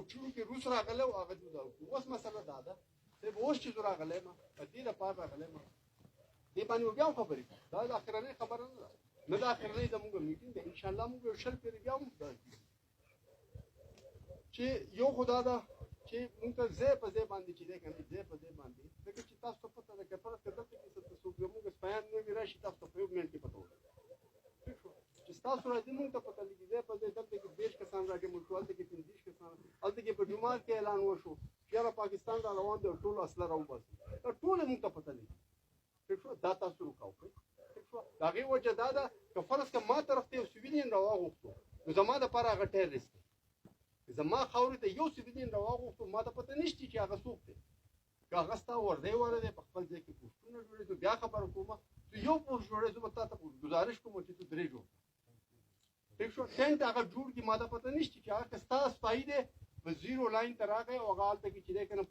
چونو کې روس راغله او هغه جوړ اوس مسله دا ده چې اوس چې راغله ما په دې لپاره راغله ما دې باندې بیا خبرې دا د اخرنۍ خبره نه ده نه د اخرنۍ زموږ میټینګ ده ان شاء الله موږ شل پیر بیا هم چې یو خدا ده چې موږ ته زه په دې باندې چې ده کنه زه په دې باندې دغه چې تاسو پته ده چې فرض کړه چې تاسو موږ سپیان نه راشي تاسو په یو منټ کې پته وایي چې تاسو راځي موږ ته پته لګي زه په دې دلته کې دیش کسان راځي موږ ټول ته کې 30 کسان الته کې په جمعه کې اعلان وشو چې را پاکستان را روان دي ټول اصله راو بس ټول موږ ته پته لګي څه دا تاسو وکاو دا غي وجه دا ده چې فرض کړه ما طرف ته سوینین راوغوښتو نو زما د پاره هغه ټیر ریسک زما خاورې ته یو سوینین راوغوښتو ما ته پته نشته چې هغه څوک دی که هغه ستا ورده ورده په خپل ځای کې پوښتنه جوړې نو بیا خبره کوم چې یو پوښت جوړې زه به تا ته ګزارش کوم چې ته درې جوړ ٹھیک شو ټینټ هغه جوړ کی ما ته پته نشته چې هغه ستا سپای دی په زیرو لاین ته راغی او هغه هلته کې چې دی که نه